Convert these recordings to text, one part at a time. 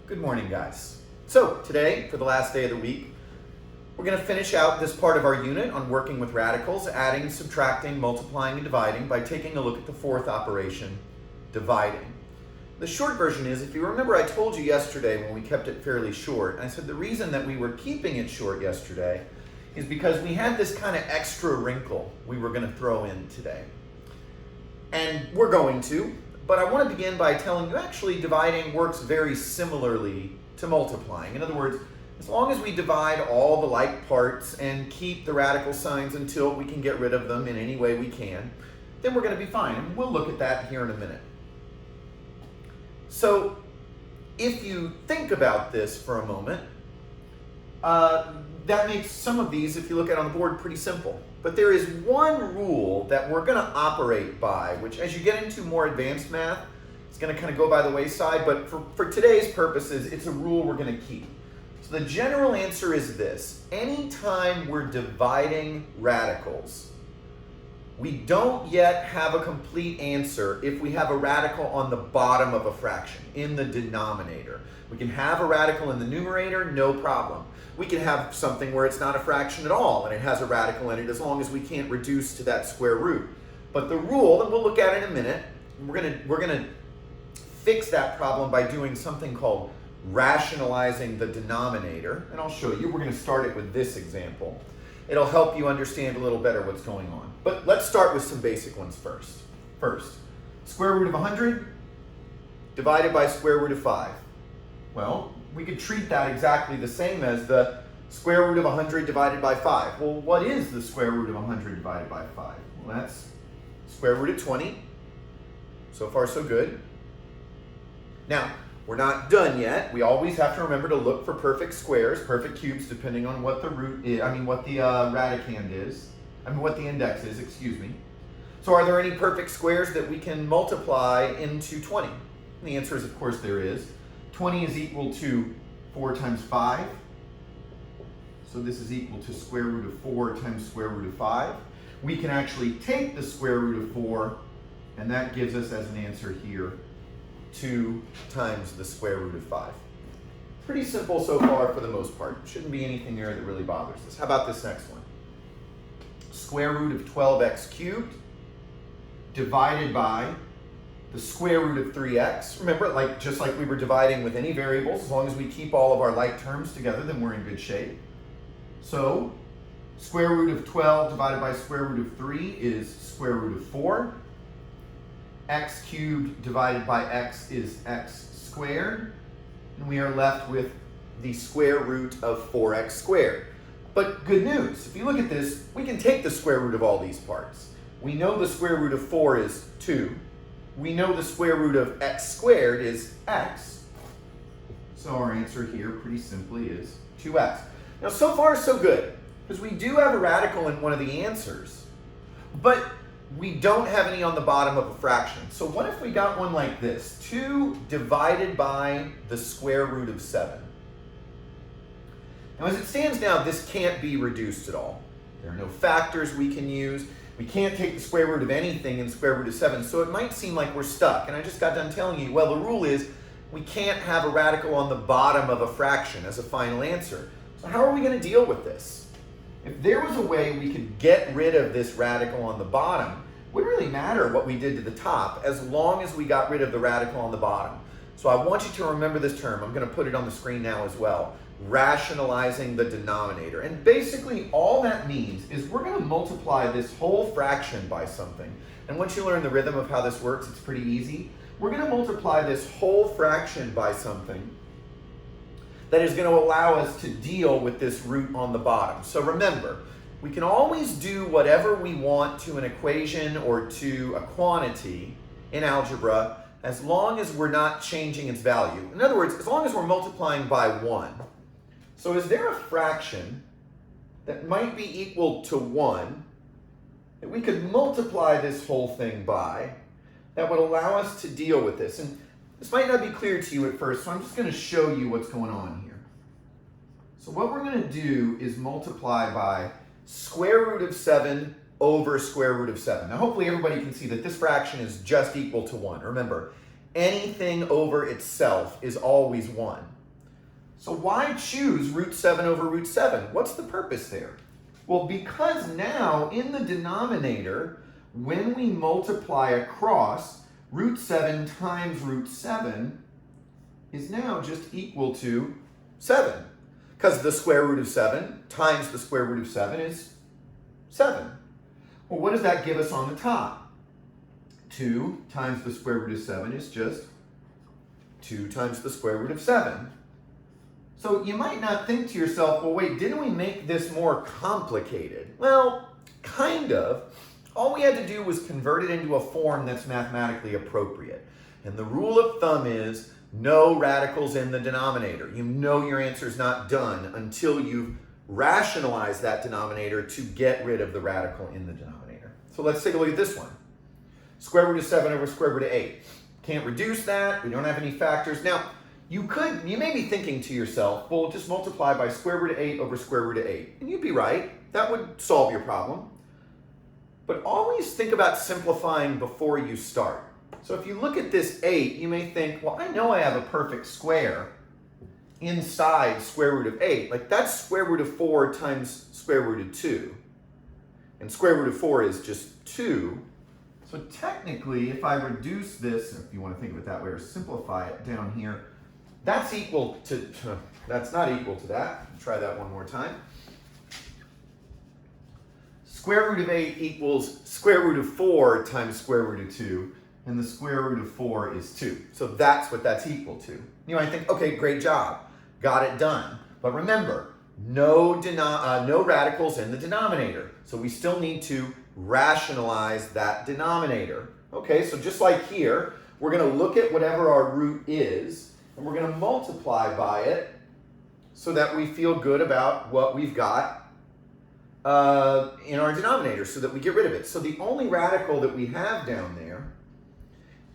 Good morning, guys. So today, for the last day of the week, we're going to finish out this part of our unit on working with radicals, adding, subtracting, multiplying, and dividing by taking a look at the fourth operation, dividing. The short version is, if you remember, I told you yesterday when we kept it fairly short, I said the reason that we were keeping it short yesterday is because we had this kind of extra wrinkle we were going to throw in today. And we're going to, but I want to begin by telling you actually dividing works very similarly to multiplying. In other words, as long as we divide all the like parts and keep the radical signs until we can get rid of them in any way we can, then we're going to be fine. And we'll look at that here in a minute. So if you think about this for a moment, that makes some of these, if you look at it on the board, pretty simple. But there is one rule that we're going to operate by, which as you get into more advanced math, it's going to kind of go by the wayside, but for today's purposes, it's a rule we're going to keep. So the general answer is this: anytime we're dividing radicals, we don't yet have a complete answer if we have a radical on the bottom of a fraction, in the denominator. We can have a radical in the numerator, no problem. We can have something where it's not a fraction at all and it has a radical in it as long as we can't reduce to that square root. But the rule, and we'll look at it in a minute, we're gonna fix that problem by doing something called rationalizing the denominator. And I'll show you. We're gonna start it with this example. It'll help you understand a little better what's going on. But let's start with some basic ones first. First, square root of 100 divided by square root of 5. Well, we could treat that exactly the same as the square root of 100 divided by 5. Well, what is the square root of 100 divided by 5? Well, that's square root of 20. So far, so good. Now, we're not done yet. We always have to remember to look for perfect squares, perfect cubes, depending on what the root is, what the radicand is, what the index is, excuse me. So are there any perfect squares that we can multiply into 20? And the answer is, of course, there is. 20 is equal to 4 times 5. So this is equal to square root of 4 times square root of 5. We can actually take the square root of 4, and that gives us as an answer here 2 times the square root of 5. Pretty simple so far for the most part. Shouldn't be anything there that really bothers us. How about this next one? Square root of 12x cubed divided by the square root of 3x. Remember, just like we were dividing with any variables, as long as we keep all of our like terms together, then we're in good shape. So, square root of 12 divided by square root of 3 is square root of 4. X cubed divided by x is x squared. And we are left with the square root of 4x squared. But good news, if you look at this, we can take the square root of all these parts. We know the square root of 4 is 2. We know the square root of x squared is x. So our answer here, pretty simply, is 2x. Now, so far, so good, because we do have a radical in one of the answers, but we don't have any on the bottom of a fraction. So what if we got one like this? 2 divided by the square root of 7. Now, as it stands now, this can't be reduced at all. There are no factors we can use. We can't take the square root of anything in square root of 7, so it might seem like we're stuck. And I just got done telling you, well, the rule is we can't have a radical on the bottom of a fraction as a final answer. So how are we going to deal with this? If there was a way we could get rid of this radical on the bottom, it wouldn't really matter what we did to the top as long as we got rid of the radical on the bottom. So I want you to remember this term. I'm going to put it on the screen now as well. Rationalizing the denominator. And basically all that means is we're going to multiply this whole fraction by something. And once you learn the rhythm of how this works, it's pretty easy. We're going to multiply this whole fraction by something that is going to allow us to deal with this root on the bottom. So remember, we can always do whatever we want to an equation or to a quantity in algebra as long as we're not changing its value. In other words, as long as we're multiplying by 1. So is there a fraction that might be equal to 1 that we could multiply this whole thing by that would allow us to deal with this? And this might not be clear to you at first, so I'm just going to show you what's going on here. So what we're going to do is multiply by square root of 7 over square root of 7. Now hopefully everybody can see that this fraction is just equal to 1. Remember, anything over itself is always 1. So why choose root 7 over root 7? What's the purpose there? Well, because now in the denominator, when we multiply across, root 7 times root 7 is now just equal to 7. Because the square root of 7 times the square root of 7 is 7. Well, what does that give us on the top? 2 times the square root of 7 is just 2 times the square root of 7. So you might not think to yourself, well, wait, didn't we make this more complicated? Well, kind of. All we had to do was convert it into a form that's mathematically appropriate. And the rule of thumb is no radicals in the denominator. You know your answer's not done until you've rationalized that denominator to get rid of the radical in the denominator. So let's take a look at this one. Square root of 7 over square root of 8. Can't reduce that. We don't have any factors. Now, you may be thinking to yourself, well, just multiply by square root of 8 over square root of 8. And you'd be right. That would solve your problem. But always think about simplifying before you start. So if you look at this 8, you may think, well, I know I have a perfect square inside square root of 8. Like that's square root of 4 times square root of 2. And square root of 4 is just 2. So technically, if I reduce this, if you want to think of it that way, or simplify it down here, that's equal to, that's not equal to that. Try that one more time. Square root of 8 equals square root of 4 times square root of 2, and the square root of 4 is 2. So that's what that's equal to. You might think, okay, great job. Got it done. But remember, no radicals in the denominator. So we still need to rationalize that denominator. Okay, so just like here, we're going to look at whatever our root is, and we're going to multiply by it so that we feel good about what we've got in our denominator so that we get rid of it. So the only radical that we have down there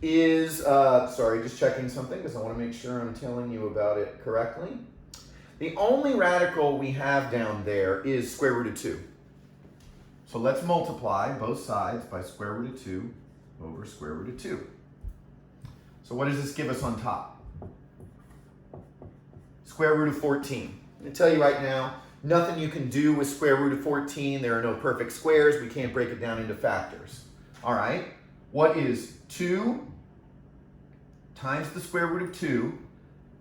is, sorry, just checking something because I want to make sure I'm telling you about it correctly. The only radical we have down there is square root of 2. So let's multiply both sides by square root of 2 over square root of 2. So what does this give us on top? Square root of 14. I'm going to tell you right now, nothing you can do with square root of 14. There are no perfect squares. We can't break it down into factors. All right. What is 2 times the square root of 2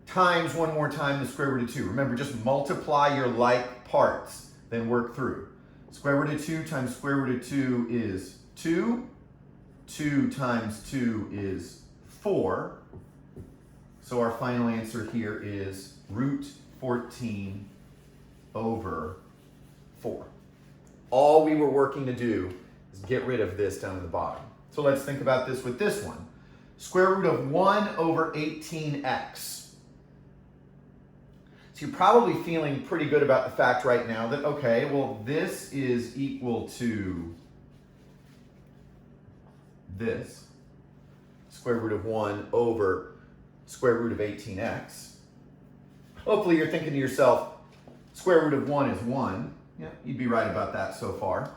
times one more time the square root of 2? Remember, just multiply your like parts, then work through. Square root of 2 times square root of 2 is 2. 2 times 2 is 4. So our final answer here is root 14 over 4. All we were working to do is get rid of this down at the bottom. So let's think about this with this one. Square root of 1 over 18x. So you're probably feeling pretty good about the fact right now that, okay, well, this is equal to this. Square root of 1 over square root of 18x. Hopefully you're thinking to yourself, square root of 1 is 1. Yeah, you'd be right about that so far.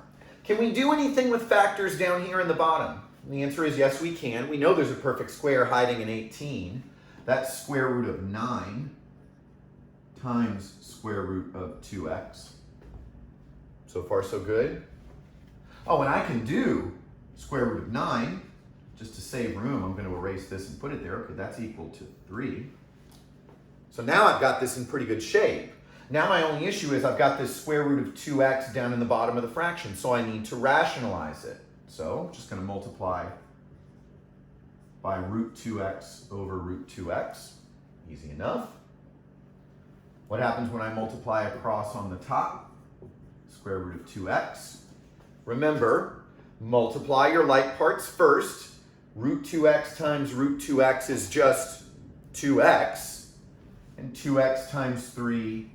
Can we do anything with factors down here in the bottom? And the answer is yes, we can. We know there's a perfect square hiding in 18. That's square root of 9 times square root of 2x. So far, so good. Oh, and I can do square root of 9. Just to save room, I'm going to erase this and put it there. Okay, that's equal to 3. So now I've got this in pretty good shape. Now my only issue is I've got this square root of 2x down in the bottom of the fraction, so I need to rationalize it. So I'm just going to multiply by root 2x over root 2x. Easy enough. What happens when I multiply across on the top? Square root of 2x. Remember, multiply your like parts first. Root 2x times root 2x is just 2x. And 2x times 3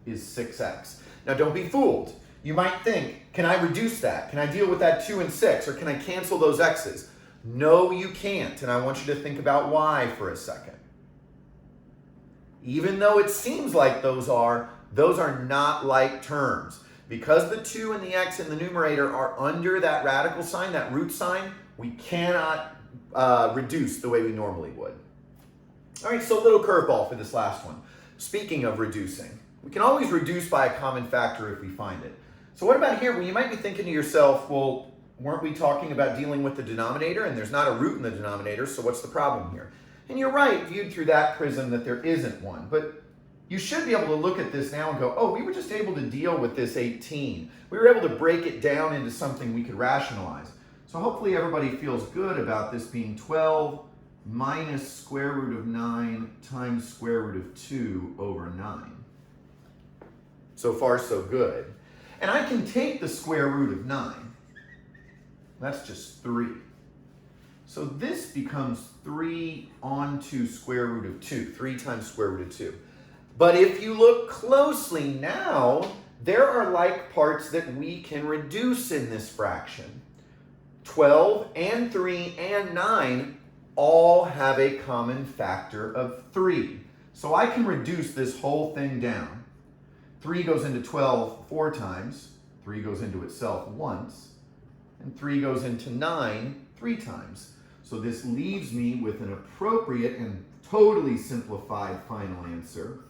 is 6x. Now don't be fooled. You might think, can I reduce that? Can I deal with that 2 and 6? Or can I cancel those x's? No, you can't. And I want you to think about why for a second. Even though it seems like those are not like terms. Because the 2 and the x in the numerator are under that radical sign, that root sign, we cannot reduce the way we normally would. All right, so a little curveball for this last one. Speaking of reducing, we can always reduce by a common factor if we find it. So what about here? Well, you might be thinking to yourself, well, weren't we talking about dealing with the denominator, and there's not a root in the denominator, so what's the problem here? And you're right, viewed through that prism, that there isn't one. But you should be able to look at this now and go, oh, we were just able to deal with this 18. We were able to break it down into something we could rationalize. So hopefully everybody feels good about this being 12 minus square root of 9 times square root of 2 over 9. So far, so good. And I can take the square root of 9. That's just 3. So this becomes 3 onto square root of 2, 3 times square root of 2. But if you look closely now, there are like parts that we can reduce in this fraction. 12 and 3 and 9 all have a common factor of 3. So I can reduce this whole thing down. 3 goes into 12 4 times, 3 goes into itself once, and 3 goes into 9 3 times. So this leaves me with an appropriate and totally simplified final answer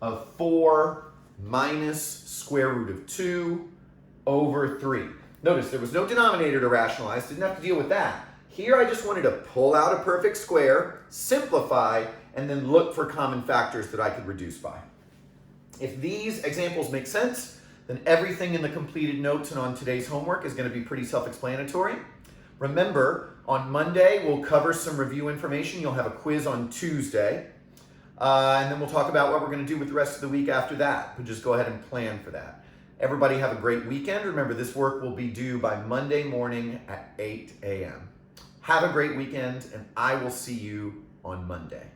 of 4 minus square root of 2 over 3. Notice there was no denominator to rationalize, didn't have to deal with that. Here I just wanted to pull out a perfect square, simplify, and then look for common factors that I could reduce by. If these examples make sense, then everything in the completed notes and on today's homework is going to be pretty self-explanatory. Remember, on Monday, we'll cover some review information. You'll have a quiz on Tuesday. And then we'll talk about what we're going to do with the rest of the week after that. But just go ahead and plan for that. Everybody have a great weekend. Remember, this work will be due by Monday morning at 8 a.m. Have a great weekend, and I will see you on Monday.